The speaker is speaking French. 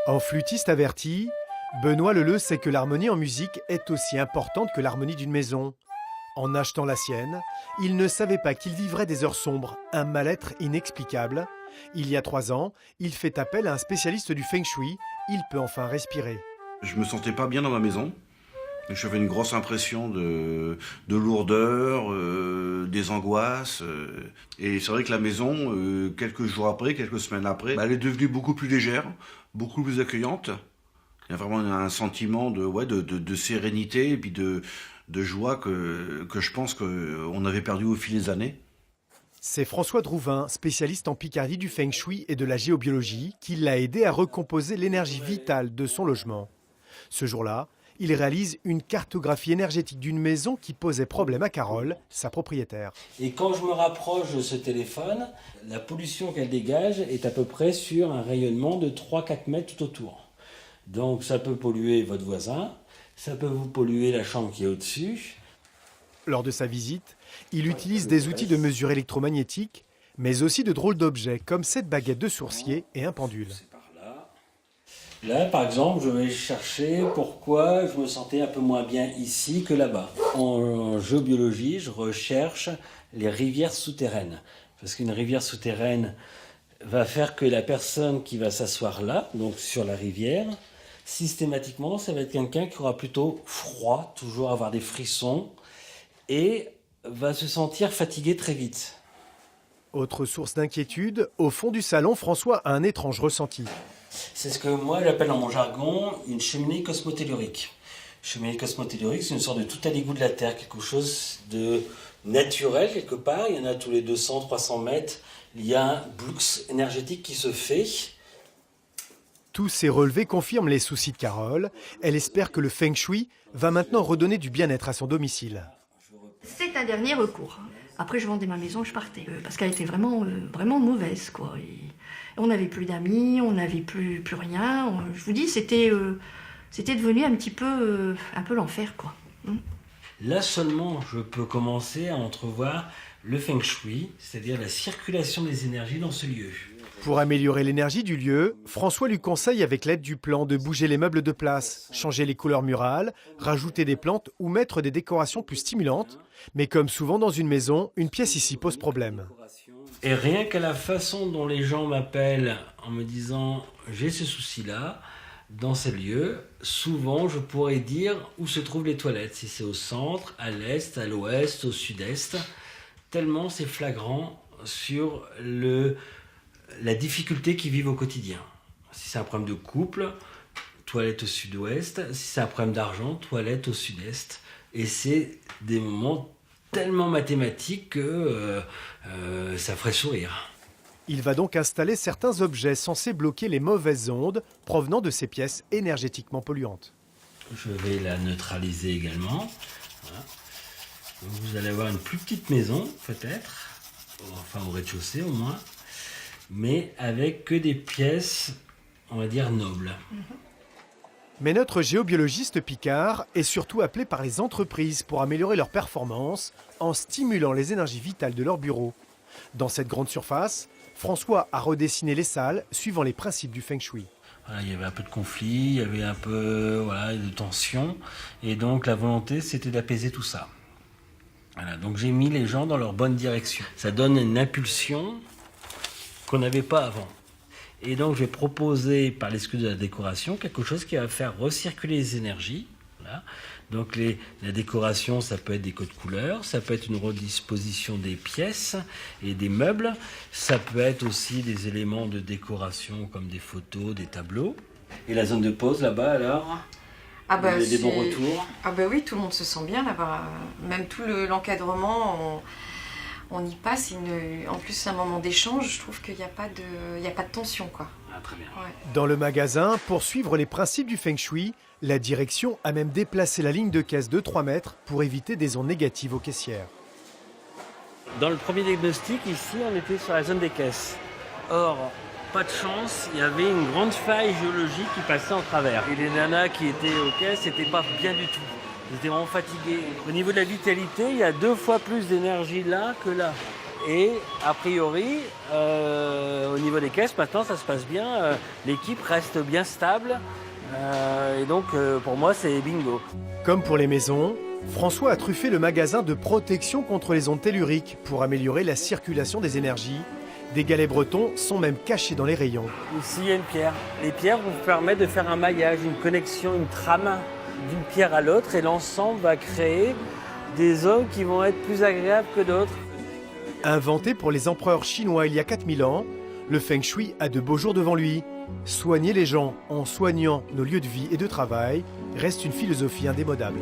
En flûtiste averti, Benoît Leleu sait que l'harmonie en musique est aussi importante que l'harmonie d'une maison. En achetant la sienne, il ne savait pas qu'il vivrait des heures sombres, un mal-être inexplicable. Il y a 3 ans, il fait appel à un spécialiste du feng shui. Il peut enfin respirer. Je me sentais pas bien dans ma maison. J'avais une grosse impression de lourdeur, des angoisses. Et c'est vrai que la maison, quelques jours après, quelques semaines après, elle est devenue beaucoup plus légère, beaucoup plus accueillante. Il y a vraiment un sentiment de sérénité et puis de joie que je pense qu'on avait perdu au fil des années. C'est François Drouvin, spécialiste en Picardie du feng shui et de la géobiologie, qui l'a aidé à recomposer l'énergie vitale de son logement. Ce jour-là, il réalise une cartographie énergétique d'une maison qui posait problème à Carole, sa propriétaire. Et quand je me rapproche de ce téléphone, la pollution qu'elle dégage est à peu près sur un rayonnement de 3-4 mètres tout autour. Donc ça peut polluer votre voisin, ça peut vous polluer la chambre qui est au-dessus. Lors de sa visite, il utilise des outils de mesure électromagnétique, mais aussi de drôles d'objets comme cette baguette de sourcier et un pendule. Là, par exemple, je vais chercher pourquoi je me sentais un peu moins bien ici que là-bas. En géobiologie, je recherche les rivières souterraines. Parce qu'une rivière souterraine va faire que la personne qui va s'asseoir là, donc sur la rivière, systématiquement, ça va être quelqu'un qui aura plutôt froid, toujours avoir des frissons, et va se sentir fatigué très vite. Autre source d'inquiétude, au fond du salon, François a un étrange ressenti. C'est ce que moi j'appelle dans mon jargon une cheminée cosmotellurique. Cheminée cosmotellurique, c'est une sorte de tout à l'égout de la Terre, quelque chose de naturel quelque part. Il y en a tous les 200-300 mètres. Il y a un blux énergétique qui se fait. Tous ces relevés confirment les soucis de Carole. Elle espère que le feng shui va maintenant redonner du bien-être à son domicile. C'est un dernier recours. Après, je vendais ma maison, je partais. Parce qu'elle était vraiment mauvaise, quoi. Et on n'avait plus d'amis, on n'avait plus rien. Je vous dis, c'était devenu un peu l'enfer, quoi. Là seulement, je peux commencer à entrevoir le feng shui, c'est-à-dire la circulation des énergies dans ce lieu. Pour améliorer l'énergie du lieu, François lui conseille avec l'aide du plan de bouger les meubles de place, changer les couleurs murales, rajouter des plantes ou mettre des décorations plus stimulantes. Mais comme souvent dans une maison, une pièce ici pose problème. Et rien qu'à la façon dont les gens m'appellent en me disant « j'ai ce souci-là », dans ces lieux, souvent je pourrais dire où se trouvent les toilettes, si c'est au centre, à l'est, à l'ouest, au sud-est, tellement c'est flagrant sur la difficulté qu'ils vivent au quotidien. Si c'est un problème de couple, toilette au sud-ouest, si c'est un problème d'argent, toilette au sud-est. Et c'est des moments tellement mathématiques que ça ferait sourire. Il va donc installer certains objets censés bloquer les mauvaises ondes provenant de ces pièces énergétiquement polluantes. Je vais la neutraliser également. Voilà. Donc vous allez avoir une plus petite maison, peut-être, enfin au rez-de-chaussée au moins, mais avec que des pièces, on va dire, nobles. Mais notre géobiologiste Picard est surtout appelé par les entreprises pour améliorer leurs performances en stimulant les énergies vitales de leurs bureaux. Dans cette grande surface, François a redessiné les salles suivant les principes du feng shui. Voilà, il y avait un peu de conflit, il y avait un peu de tension, et donc la volonté c'était d'apaiser tout ça. Voilà, donc j'ai mis les gens dans leur bonne direction. Ça donne une impulsion qu'on n'avait pas avant. Et donc je vais proposer par l'excuse de la décoration quelque chose qui va faire recirculer les énergies. Voilà. Donc la décoration, ça peut être des codes couleurs, ça peut être une redisposition des pièces et des meubles, ça peut être aussi des éléments de décoration comme des photos, des tableaux. Et la zone de pause là-bas alors, il y a des bons retours. Ah bah oui, tout le monde se sent bien là-bas. Même tout l'encadrement, on y passe. En plus, c'est un moment d'échange. Je trouve qu'il n'y a pas de tension, quoi. Ah, très bien. Ouais. Dans le magasin, pour suivre les principes du feng shui, la direction a même déplacé la ligne de caisse de 3 mètres pour éviter des ondes négatives aux caissières. Dans le premier diagnostic, ici, on était sur la zone des caisses. Or, pas de chance, il y avait une grande faille géologique qui passait en travers. Et les nanas qui étaient aux caisses n'étaient pas bien du tout. Ils étaient vraiment fatigués. Au niveau de la vitalité, il y a 2 fois plus d'énergie là que là. Et a priori, au niveau des caisses, maintenant ça se passe bien. L'équipe reste bien stable. Et donc pour moi c'est bingo. Comme pour les maisons, François a truffé le magasin de protection contre les ondes telluriques pour améliorer la circulation des énergies. Des galets bretons sont même cachés dans les rayons. Ici il y a une pierre. Les pierres vous permettent de faire un maillage, une connexion, une trame d'une pierre à l'autre et l'ensemble va créer des zones qui vont être plus agréables que d'autres. Inventé pour les empereurs chinois il y a 4000 ans, le Feng Shui a de beaux jours devant lui. Soigner les gens en soignant nos lieux de vie et de travail reste une philosophie indémodable.